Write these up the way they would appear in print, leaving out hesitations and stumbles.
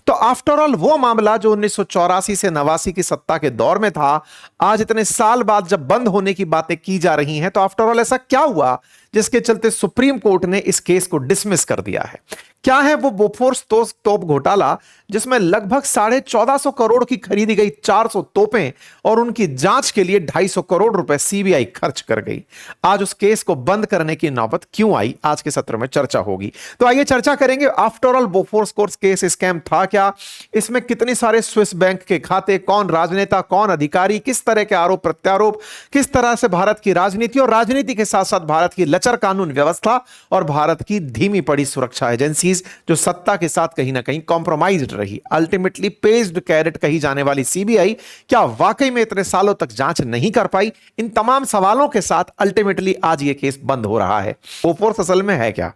तो after all वो मामला जो 1984 से 89 की सत्ता के दौर में था, आज इतने साल बाद जब बंद होने की बातें की जा रही हैं, तो आफ्टर ऑल ऐसा क्या हुआ जिसके चलते सुप्रीम कोर्ट ने इस केस को डिसमिस कर दिया है? क्या है वो बोफोर्स तोप घोटाला जिसमें लगभग 1450 करोड़ की खरीदी गई 400 तोपें और उनकी जांच के लिए 250 करोड़ रुपए सीबीआई खर्च कर गई? आज उस केस को बंद करने की नौबत क्यों आई, आज के सत्र में चर्चा होगी। तो आइए चर्चा करेंगे। After all Bofors course case scam था क्या, इसमें कितने सारे स्विस बैंक के खाते, कौन राजनेता, कौन अधिकारी, किस तरह के आरोप प्रत्यारोप, किस तरह से भारत की राजनीति और राजनीति के साथ साथ भारत की लचर कानून व्यवस्था और भारत की धीमी पड़ी सुरक्षा एजेंसीज जो सत्ता के साथ कहीं ना कहीं कॉम्प्रोमाइज्ड रही। अल्टीमेटली पेज्ड कैरेट कही जाने वाली सीबीआई क्या वाकई में इतने सालों तक जांच नहीं कर पाई? इन तमाम सवालों के साथ अल्टीमेटली आज यह केस बंद हो रहा है। बोफोर्स असल में है क्या?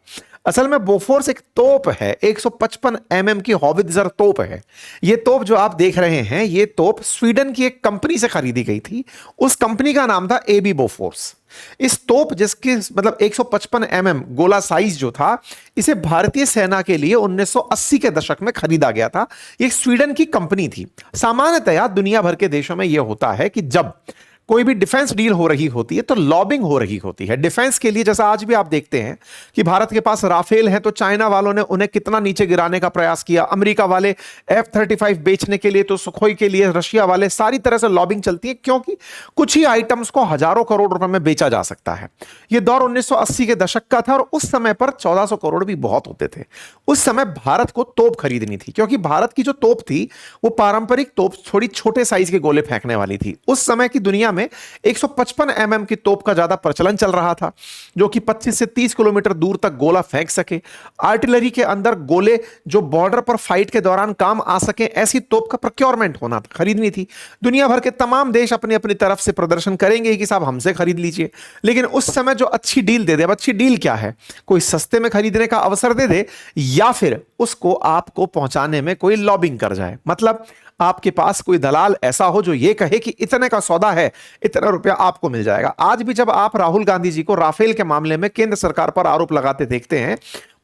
असल में बोफोर्स एक तोप है, 155 की हॉवित्जर तोप है। यह तोप जो आप देख रहे हैं, यह तोप स्वीडन की एक कंपनी से खरीदी गई थी। उस कंपनी का नाम था एबी बोफोर्स। इस तोप जिसकी मतलब 155 गोला साइज जो था, इसे भारतीय सेना के लिए 1980 के दशक में खरीदा गया था। यह स्वीडन की कंपनी थी। सामान्यतया दुनिया भर के देशों में यह होता है कि जब कोई भी डिफेंस डील हो रही होती है तो लॉबिंग हो रही होती है डिफेंस के लिए। जैसा आज भी आप देखते हैं कि भारत के पास राफेल है तो चाइना वालों ने उन्हें कितना नीचे गिराने का प्रयास किया, अमेरिका वाले F-35 बेचने के लिए तो सुखोई के लिए रशिया वाले, सारी तरह से लॉबिंग चलती है क्योंकि कुछ ही आइटम्स को हजारों करोड़ रुपए में बेचा जा सकता है। यह दौर 1980 के दशक का था और उस समय पर 1400 करोड़ भी बहुत होते थे। उस समय भारत को तोप खरीदनी थी क्योंकि भारत की जो तोप थी वो पारंपरिक तोप, थोड़ी छोटे साइज के गोले फेंकने वाली थी। उस समय की दुनिया में 155 की तोप का ज्यादा प्रचलन चल रहा था जो कि 25 से 30 किलोमीटर दूर तक गोला फेंक सके। आर्टिलरी के अंदर गोले जो बॉर्डर पर फाइट के दौरान काम आ सके, ऐसी तोप का प्रोक्योरमेंट होना था, खरीदनी थी। दुनिया भर के तमाम देश अपनी अपनी तरफ से प्रदर्शन करेंगे कि साहब हमसे खरीद लीजिए। लेकिन उस समय जो अच्छी डील दे दे, अब अच्छी डील क्या है? कोई सस्ते में खरीदने का अवसर दे दे या फिर उसको आपको पहुंचाने में कोई लॉबिंग कर जाए। मतलब आपके पास कोई दलाल ऐसा हो जो ये कहे कि इतने का सौदा है, इतना रुपया आपको मिल जाएगा। आज भी जब आप राहुल गांधी जी को राफेल के मामले में केंद्र सरकार पर आरोप लगाते देखते हैं,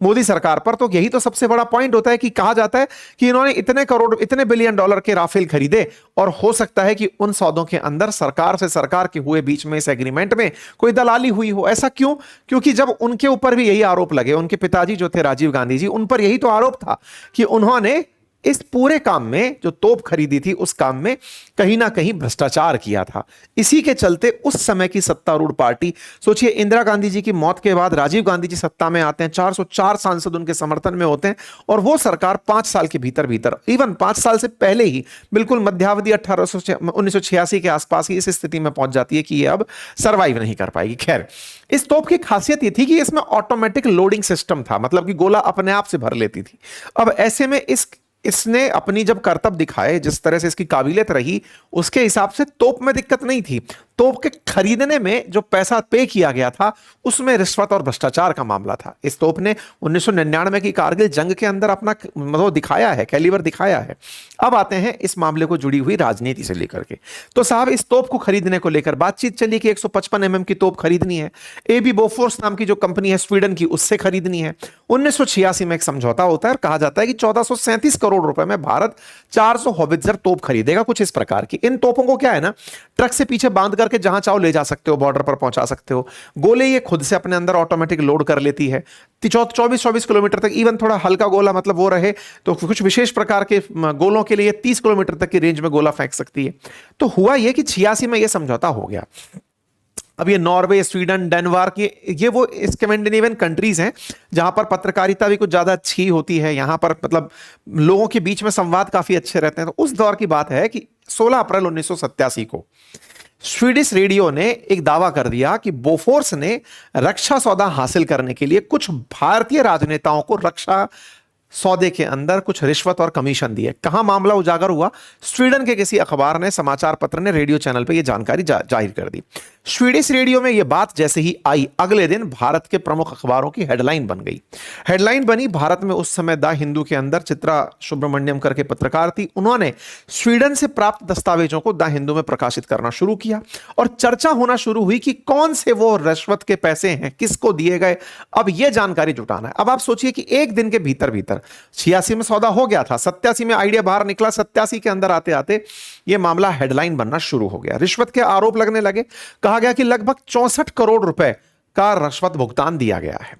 मोदी सरकार पर, तो यही तो सबसे बड़ा पॉइंट होता है कि कहा जाता है कि इन्होंने इतने करोड़, इतने बिलियन डॉलर के राफेल खरीदे और हो सकता है कि उन सौदों के अंदर सरकार से सरकार के हुए बीच में इस एग्रीमेंट में कोई दलाली हुई हो। ऐसा क्यों? क्योंकि जब उनके ऊपर भी यही आरोप लगे, उनके पिताजी जो थे राजीव गांधी जी, उन पर यही तो आरोप था कि उन्होंने इस पूरे काम में, जो तोप खरीदी थी उस काम में कहीं ना कहीं भ्रष्टाचार किया था। इसी के चलते उस समय की सत्तारूढ़ पार्टी, सोचिए इंदिरा गांधी जी की मौत के बाद राजीव गांधी जी सत्ता में आते हैं, 404 सांसद उनके समर्थन में होते हैं और वो सरकार 5 साल के भीतर भीतर, इवन 5 साल से पहले ही, बिल्कुल मध्यावधि 1986 के आसपास ही इस स्थिति में पहुंच जाती है कि ये अब सर्वाइव नहीं कर पाएगी। खैर, इस तोप की खासियत ये थी कि इसमें ऑटोमेटिक लोडिंग सिस्टम था, मतलब कि गोला अपने आप से भर लेती थी। अब ऐसे में इसने अपनी जब करतब दिखाए, जिस तरह से इसकी काबिलियत रही, उसके हिसाब से तोप में दिक्कत नहीं थी। तोप के खरीदने में जो पैसा पे किया गया था उसमें रिश्वत और भ्रष्टाचार का मामला था। इस तोप ने 1999 की कारगिल जंग के अंदर अपना मतलब दिखाया है, कैलिबर दिखाया है। अब आते हैं इस मामले को जुड़ी हुई राजनीति से लेकर के। तो साहब, इस तोप को खरीदने को लेकर बातचीत चली कि 155 की तोप खरीदनी है। एबी बोफोर्स नाम की जो कंपनी है स्वीडन की, उससे खरीदनी है। 1986 में एक समझौता होता है और कहा जाता है कि 1437 करोड़ रुपए में भारत 400 हॉवित्जर तोप खरीदेगा, कुछ इस प्रकार की। इन तोपों को क्या है ना, ट्रक से पीछे बांध करके जहां चाहो ले जा सकते हो, बॉर्डर पर पहुंचा सकते हो। गोले ये खुद से अपने अंदर ऑटोमेटिक लोड कर लेती है। 24-24 किलोमीटर तक, इवन थोड़ा हल्का गोला मतलब वो रहे तो कुछ विशेष प्रकार के गोलों के लिए 30 किलोमीटर तक की रेंज में गोला फेंक सकती है। तो हुआ ये कि 86 में ये समझौता हो गया। अब ये नॉर्वे, स्वीडन, डेनमार्क, ये वो स्कैंडिनेवियन कंट्रीज हैं जहां पर पत्रकारिता भी कुछ ज्यादा अच्छी होती है। यहां पर मतलब लोगों के बीच में संवाद काफी अच्छे रहते हैं। तो उस दौर की बात है कि 16 अप्रैल 1987 को स्वीडिश रेडियो ने एक दावा कर दिया कि बोफोर्स ने रक्षा सौदा हासिल करने के लिए कुछ भारतीय राजनेताओं को रक्षा सौदे के अंदर कुछ रिश्वत और कमीशन दिए। कहां मामला उजागर हुआ? स्वीडन के किसी अखबार ने, समाचार पत्र ने रेडियो चैनल पर यह जानकारी जाहिर कर दी। स्वीडिश रेडियो में यह बात जैसे ही आई, अगले दिन भारत के प्रमुख अखबारों की हेडलाइन बन गई। हेडलाइन बनी, भारत में उस समय द हिंदू के अंदर चित्रा सुब्रमण्यम करके पत्रकार थी, उन्होंने स्वीडन से प्राप्त दस्तावेजों को द हिंदू में प्रकाशित करना शुरू किया और चर्चा होना शुरू हुई कि कौन से वो रिश्वत के पैसे हैं, किसको दिए गए। अब यह जानकारी जुटाना है। अब आप सोचिए कि एक दिन के भीतर भीतर अंदर। 86 में सौदा हो गया था, 87 में आइडिया बाहर निकला, 87 के अंदर आते आते यह मामला हेडलाइन बनना शुरू हो गया। रिश्वत के आरोप लगने लगे। कहा गया कि लगभग 64 करोड़ रुपए का रिश्वत भुगतान दिया गया है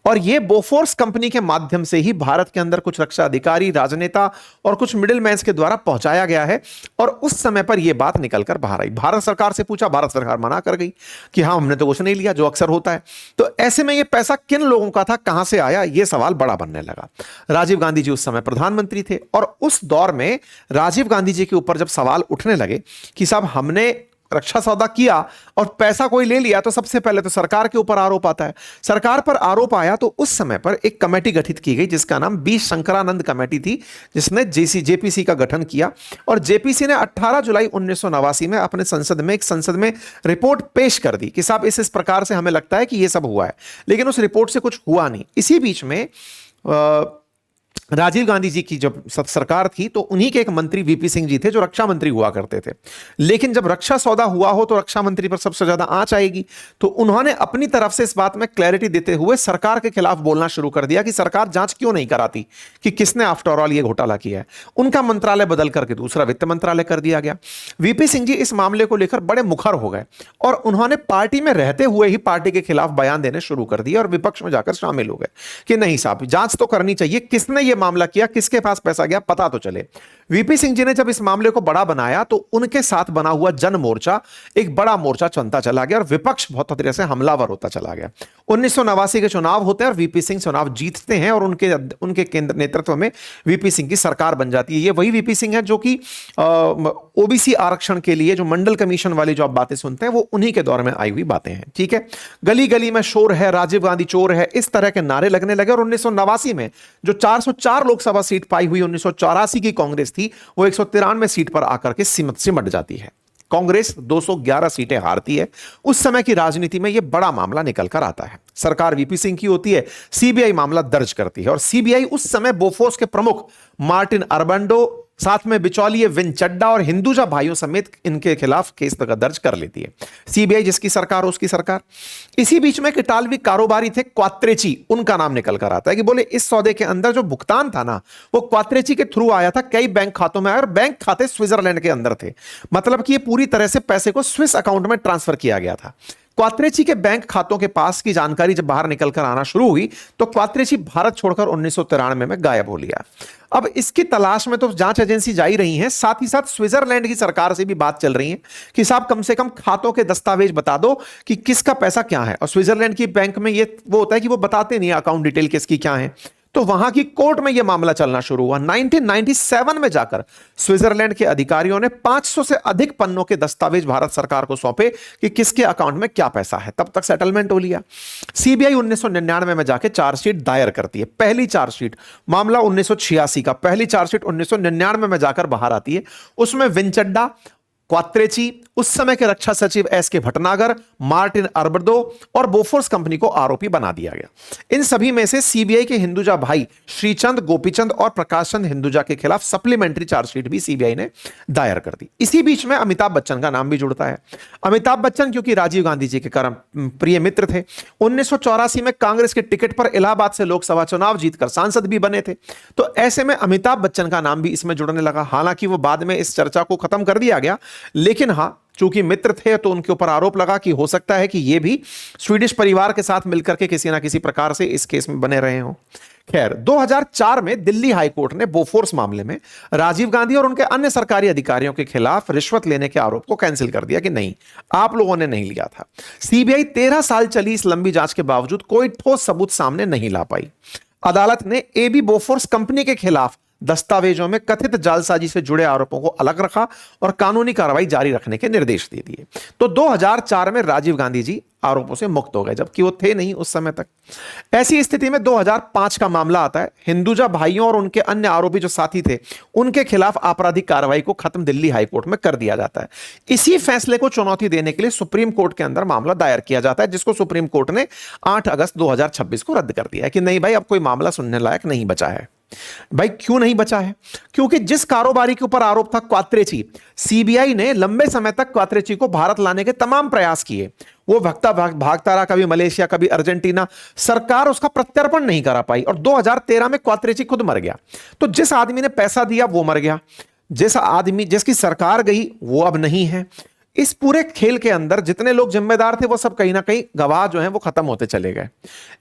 और यह बोफोर्स कंपनी के माध्यम से ही भारत के अंदर कुछ रक्षा अधिकारी, राजनेता और कुछ मिडिल मैन्स के द्वारा पहुंचाया गया है। और उस समय पर यह बात निकलकर बाहर आई। भारत सरकार से पूछा, भारत सरकार मना कर गई कि हां हमने तो कुछ नहीं लिया, जो अक्सर होता है। तो ऐसे में यह पैसा किन लोगों का था, कहां से आया, यह सवाल बड़ा बनने लगा। राजीव गांधी जी उस समय प्रधानमंत्री थे और उस दौर में राजीव गांधी जी के ऊपर जब सवाल उठने लगे कि साहब हमने रक्षा सौदा किया और पैसा कोई ले लिया, तो सबसे पहले तो सरकार के ऊपर आरोप आता है। सरकार पर आरोप आया तो उस समय पर एक कमेटी गठित की गई जिसका नाम बी शंकरानंद कमेटी थी, जिसने जेपीसी का गठन किया। और जेपीसी ने 18 जुलाई 1989 में अपने संसद में रिपोर्ट पेश कर दी कि साहब इस प्रकार से हमें लगता है कि यह सब हुआ है। लेकिन उस रिपोर्ट से कुछ हुआ नहीं। इसी बीच में राजीव गांधी जी की जब सरकार थी तो उन्हीं के एक मंत्री वीपी सिंह जी थे जो रक्षा मंत्री हुआ करते थे। लेकिन जब रक्षा सौदा हुआ हो तो रक्षा मंत्री पर सबसे ज्यादा आंच आएगी, तो उन्होंने अपनी तरफ से इस बात में क्लैरिटी देते हुए सरकार के खिलाफ बोलना शुरू कर दिया कि सरकार जांच क्यों नहीं कराती कि किसने आफ्टर ऑल ये घोटाला किया है। उनका मंत्रालय बदल करके दूसरा वित्त मंत्रालय कर दिया गया। वीपी सिंह जी इस मामले को लेकर बड़े मुखर हो गए और उन्होंने पार्टी में रहते हुए ही पार्टी के खिलाफ बयान देने शुरू कर दिए और विपक्ष में जाकर शामिल हो गए कि नहीं साहब, जांच तो करनी चाहिए, किसने यह मामला किया, किसके पास पैसा गया, पता तो चले। वीपी सिंह जी ने जब इस मामले को बड़ा बनाया तो उनके साथ बना हुआ जन मोर्चा एक बड़ा मोर्चा चलता चला गया और विपक्ष बहुत तरह से हमलावर होता चला गया। 1989 के चुनाव होते हैं और वीपी सिंह चुनाव जीतते हैं और उनके केंद्र नेतृत्व में वीपी सिंह की सरकार बन जाती है। ये वही वीपी सिंह है जो कि ओबीसी आरक्षण के लिए जो मंडल कमीशन वाली जो आप बातें सुनते हैं वो उन्हीं के दौर में आई हुई बातें हैं। ठीक है, गली गली में शोर है, राजीव गांधी चोर है, इस तरह के नारे लगने लगे। और 1989 में जो 404 लोकसभा सीट पाई हुई 1984 की कांग्रेस थी, वो 193 सीट पर आकर के सिमट जाती है। कांग्रेस 211 सीटें हारती है। उस समय की राजनीति में यह बड़ा मामला निकल कर आता है। सरकार वीपी सिंह की होती है, सीबीआई मामला दर्ज करती है और सीबीआई उस समय बोफोर्स के प्रमुख मार्टिन अरबंडो, साथ में बिचौलिए विन चड्डा और हिंदुजा भाइयों समेत इनके खिलाफ केस दर्ज कर लेती है। सीबीआई जिसकी सरकार उसकी सरकार। इसी बीच में एक इटालवी कारोबारी थे क्वात्रेची, उनका नाम निकल कर आता है कि बोले इस सौदे के अंदर जो भुगतान था ना वो क्वात्रेची के थ्रू आया था, कई बैंक खातों में आया और बैंक खाते स्विट्जरलैंड के अंदर थे। मतलब कि ये पूरी तरह से पैसे को स्विस अकाउंट में ट्रांसफर किया गया था। क्वात्रेची के बैंक खातों के पास की जानकारी जब बाहर निकलकर आना शुरू हुई तो क्वात्रेची भारत छोड़कर 1993 में गायब हो लिया। अब इसकी तलाश में तो जांच एजेंसी जा ही रही है, साथ ही साथ स्विट्जरलैंड की सरकार से भी बात चल रही है कि साहब कम से कम खातों के दस्तावेज बता दो कि किसका पैसा क्या है। और स्विट्जरलैंड की बैंक में ये वो होता है कि वो बताते नहीं अकाउंट डिटेल किसकी क्या है। तो वहां की कोर्ट में यह मामला चलना शुरू हुआ। 1997 में जाकर स्विट्जरलैंड के अधिकारियों ने 500 से अधिक पन्नों के दस्तावेज भारत सरकार को सौंपे कि किसके अकाउंट में क्या पैसा है। तब तक सेटलमेंट हो लिया। सीबीआई 1999 में जाके चार्जशीट दायर करती है। पहली चार्जशीट, मामला 1986 का, पहली चार्जशीट 1999 में जाकर बाहर आती है। उसमें विनचड्डा, क्वात्रेची, उस समय के रक्षा सचिव एस के भटनागर, मार्टिन अरबर्डो और बोफोर्स कंपनी को आरोपी बना दिया गया। इन सभी में से सीबीआई के हिंदुजा भाई श्रीचंद, गोपीचंद और प्रकाश चंद हिंदुजा के खिलाफ सप्लीमेंट्री चार्जशीट भी सीबीआई ने दायर कर दी। इसी बीच में अमिताभ बच्चन का नाम भी जुड़ता है। अमिताभ बच्चन क्योंकि राजीव गांधी जी के प्रिय मित्र थे, 1984 में कांग्रेस के टिकट पर इलाहाबाद से लोकसभा चुनाव जीतकर सांसद भी बने थे। तो ऐसे में अमिताभ बच्चन का नाम भी इसमें जुड़ने लगा। हालांकि वो बाद में इस चर्चा को खत्म कर दिया गया, लेकिन हां चूंकि मित्र थे तो उनके ऊपर आरोप लगा कि हो सकता है कि ये भी स्वीडिश परिवार के साथ मिलकर के किसी ना किसी प्रकार से इस केस में बने रहे हों। खैर, 2004 में दिल्ली हाईकोर्ट ने बोफोर्स मामले में राजीव गांधी और उनके अन्य सरकारी अधिकारियों के खिलाफ रिश्वत लेने के आरोप को कैंसिल कर दिया कि नहीं, आप लोगों ने नहीं लिया था। सीबीआई 13 साल चली इस लंबी जांच के बावजूद कोई ठोस सबूत सामने नहीं ला पाई। अदालत ने एबी बोफोर्स कंपनी के खिलाफ दस्तावेजों में कथित जालसाजी से जुड़े आरोपों को अलग रखा और कानूनी कार्रवाई जारी रखने के निर्देश दे दिए। तो 2004 में राजीव गांधी जी आरोपों से मुक्त हो गए, जबकि वो थे नहीं उस समय तक। ऐसी स्थिति में 2005 का मामला आता है। हिंदुजा भाइयों और उनके अन्य आरोपी जो साथी थे उनके खिलाफ आपराधिक कार्रवाई को खत्म दिल्ली हाईकोर्ट में कर दिया जाता है। इसी फैसले को चुनौती देने के लिए सुप्रीम कोर्ट के अंदर मामला दायर किया जाता है, जिसको सुप्रीम कोर्ट ने 8 अगस्त 2026 को रद्द कर दिया है कि नहीं भाई, अब कोई मामला सुनने लायक नहीं बचा है। भाई क्यों नहीं बचा है? क्योंकि जिस कारोबारी के ऊपर आरोप था क्वात्रेची, सीबीआई ने लंबे समय तक क्वात्रेची को भारत लाने के तमाम प्रयास किए। वो भागता रहा, कभी मलेशिया कभी अर्जेंटीना, सरकार उसका प्रत्यर्पण नहीं करा पाई और 2013 में क्वात्रेची खुद मर गया। तो जिस आदमी ने पैसा दिया वो मर गया, जिसकी सरकार गई वो अब नहीं है। इस पूरे खेल के अंदर जितने लोग जिम्मेदार थे वो सब कहीं ना कहीं गवाह जो हैं वो खत्म होते चले गए।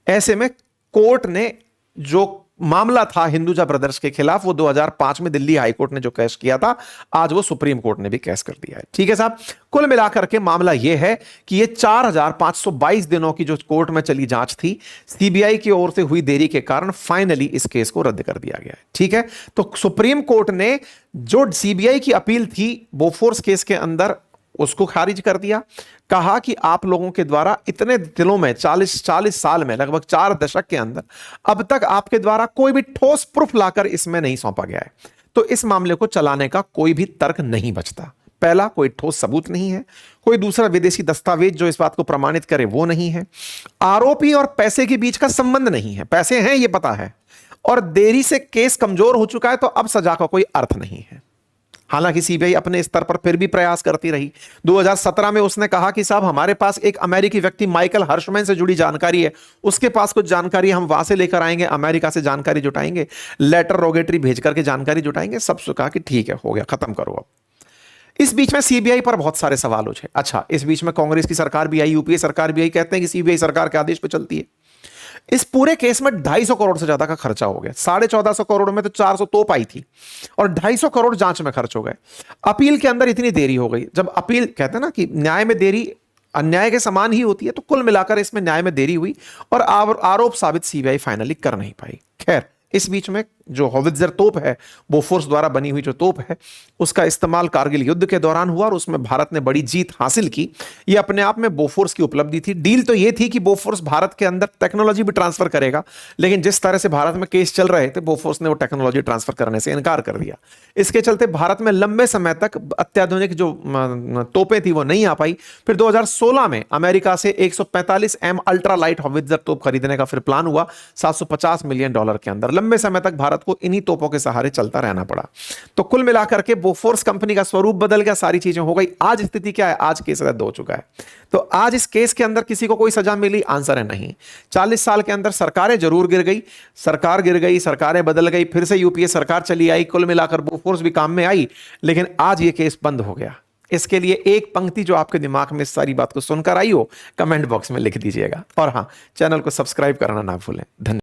ऐसे में कोर्ट ने जो मामला था हिंदुजा ब्रदर्स के खिलाफ, वो 2005 में दिल्ली हाई कोर्ट ने जो केस किया था, आज वो सुप्रीम कोर्ट ने भी केस कर दिया है। ठीक है साहब, कुल मिलाकर के मामला यह है कि ये 4522 दिनों की जो कोर्ट में चली जांच थी, सीबीआई की ओर से हुई देरी के कारण फाइनली इस केस को रद्द कर दिया गया है। ठीक है, तो सुप्रीम कोर्ट ने जो सीबीआई की अपील थी बोफोर्स केस के अंदर, उसको खारिज कर दिया। कहा कि आप लोगों के द्वारा इतने दिनों में 40 साल में, लगभग 4 दशक के अंदर अब तक आपके द्वारा कोई भी ठोस प्रूफ लाकर इसमें नहीं सौंपा गया है, तो इस मामले को चलाने का कोई भी तर्क नहीं बचता। पहला, कोई ठोस सबूत नहीं है, कोई दूसरा विदेशी दस्तावेज जो इस बात को प्रमाणित करे वो नहीं है, आरोपी और पैसे के बीच का संबंध नहीं है, पैसे हैं ये पता है, और देरी से केस कमजोर हो चुका है, तो अब सजा का कोई अर्थ नहीं है। हालांकि सीबीआई अपने स्तर पर फिर भी प्रयास करती रही। 2017 में उसने कहा कि साहब हमारे पास एक अमेरिकी व्यक्ति माइकल हर्शमैन से जुड़ी जानकारी है, उसके पास कुछ जानकारी हम वहां से लेकर आएंगे, अमेरिका से जानकारी जुटाएंगे, लेटर रोगेटरी भेज करके जानकारी जुटाएंगे। सब कहा कि ठीक है, हो गया, खत्म करो अब। इस बीच में सीबीआई पर बहुत सारे सवाल उठे। अच्छा, इस बीच में कांग्रेस की सरकार भी आई, यूपीए सरकार भी आई, कहते हैं कि सीबीआई सरकार के आदेश पर चलती है। इस पूरे केस में 250 करोड़ से ज्यादा का खर्चा हो गया। 1450 करोड़ में तो 400 तोप आई थी और 250 करोड़ जांच में खर्च हो गए। अपील के अंदर इतनी देरी हो गई। जब अपील, कहते हैं ना कि न्याय में देरी अन्याय के समान ही होती है, तो कुल मिलाकर इसमें न्याय में देरी हुई और आरोप साबित सीबीआई फाइनली कर नहीं पाई। खैर, इस बीच में जो होवित्जर तोप है, बोफोर्स द्वारा बनी हुई जो तोप है, उसका इस्तेमाल कारगिल युद्ध के दौरान हुआ और उसमें भारत ने बड़ी जीत हासिल की। यह अपने आप में बोफोर्स की उपलब्धि थी। डील तो यह थी कि बोफोर्स भारत के अंदर टेक्नोलॉजी भी ट्रांसफर करेगा, लेकिन जिस तरह से भारत में केस चल रहे थे, बोफोर्स ने वो टेक्नोलॉजी ट्रांसफर करने से इनकार कर दिया। इसके चलते भारत में लंबे समय तक अत्याधुनिक जो तोपें थी वो नहीं आ पाई। फिर 2016 में अमेरिका से 145M अल्ट्रा लाइट होवित्जर तोप खरीदने का फिर प्लान हुआ $750 मिलियन के अंदर। लंबे समय तक भारत को इन्हीं तोपों के सहारे चलता रहना पड़ा। तो कुल मिलाकर के बोफोर्स कंपनी का स्वरूप बदल गया, सारी चीजें हो गई। आज स्थिति क्या है? आज केस रद्द हो चुका है। तो आज इस केस के अंदर किसी को कोई सजा मिली? आंसर है नहीं। 40 साल के अंदर सरकारें जरूर गिर गई, सरकार गिर गई, सरकारें बदल गई, फिर से यूपीए सरकार चली आई, कुल मिलाकर बोफोर्स भी काम में आई, लेकिन आज ये केस बंद हो गया। इसके लिए एक पंक्ति जो आपके दिमाग में सारी बात को सुनकर आई हो, कमेंट बॉक्स में लिख दीजिएगा। और हां, चैनल को सब्सक्राइब करना ना भूलें। धन्यवाद।